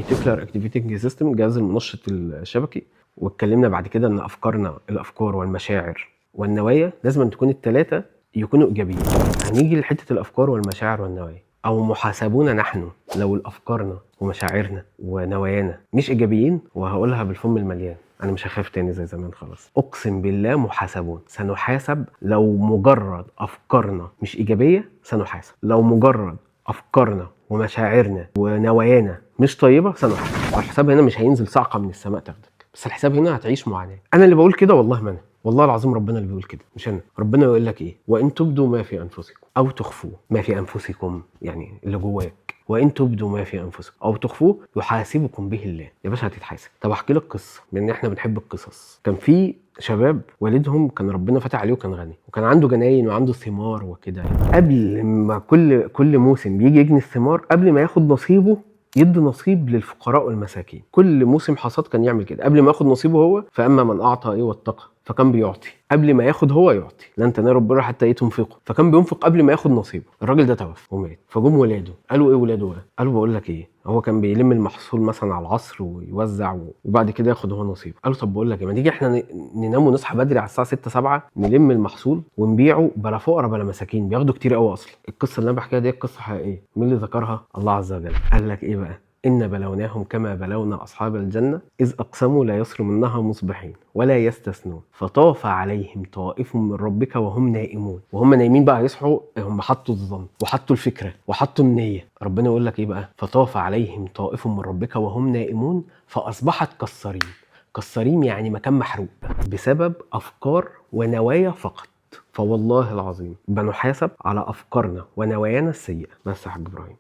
ريتيكولار اكتيفيتنج سيستم، الجهاز المنشط الشبكي. واتكلمنا بعد كده ان الافكار والمشاعر والنوايا لازم أن تكون الثلاثه يكونوا ايجابيين. هنيجي لحته الافكار والمشاعر والنوايا، او محاسبون نحن لو الافكارنا ومشاعرنا ونوايانا مش ايجابيين. وهقولها بالفم المليان، انا مش هخاف تاني زي زمان خلاص، اقسم بالله محاسبون، سنحاسب. لو مجرد افكارنا مش ايجابيه سنحاسب، لو مجرد افكارنا ومشاعرنا ونوايانا مش طيبه سنحاسب. والحساب هنا مش هينزل صعقه من السماء تاخدك، بس الحساب هنا هتعيش معاناه. انا اللي بقول كده والله، ما انا والله العظيم ربنا اللي بيقول كده مش انا. ربنا يقول لك ايه؟ وان تبدوا ما في انفسكم او تخفوه، ما في انفسكم يعني اللي جواك، وان تبدوا ما في انفسكم او تخفوه يحاسبكم به الله. يا باشا هتتحاسب. طب احكي لك قصه، من احنا بنحب القصص. كان في شباب والدهم كان ربنا فتح عليه وكان غني، وكان عنده جناين وعنده ثمار وكده. قبل ما كل موسم بيجي يجني الثمار، قبل ما ياخد نصيبه يدي نصيب للفقراء والمساكين. كل موسم حصاد كان يعمل كده قبل ما ياخد نصيبه هو. فاما من اعطى واتقى فكان بيعطي قبل ما ياخد هو يعطي، لن تنالوا البر حتى تنفقوا. فكان بينفق قبل ما ياخد نصيبه. الراجل ده توفى ومات. فجم ولاده قالوا ايه؟ ولاده بقى قالوا بقول لك ايه، هو كان بيلم المحصول مثلا على العصر ويوزع وبعد كده ياخد هو نصيبه. قالوا طب بقول لك ايه، ما تيجي احنا ننام ونصحى بدري على الساعه 6 7 نلم المحصول ونبيعه، بلا فقراء بلا مساكين، بياخدوا كتير قوي. اصلا القصه اللي انا بحكيها دي قصه حقيقيه. مين اللي ذكرها؟ الله عز وجل. قال لك ايه بقى؟ إن بلوناهم كما بلونا أصحاب الجنة إذ أقسموا لا يصرمنها مصبحين ولا يستثنون فطاف عليهم طائف من ربك وهم نائمون. وهم نايمين بقى يصحوا، هم حطوا الظن وحطوا الفكرة وحطوا النية. ربنا يقول لك إيه بقى؟ فطاف عليهم طائف من ربك وهم نائمون فأصبحت كالصريم. كالصريم يعني مكان محروق بسبب أفكار ونوايا فقط. فوالله العظيم بنحاسب على أفكارنا ونوايانا السيئة. بس يا حاج إبراهيم.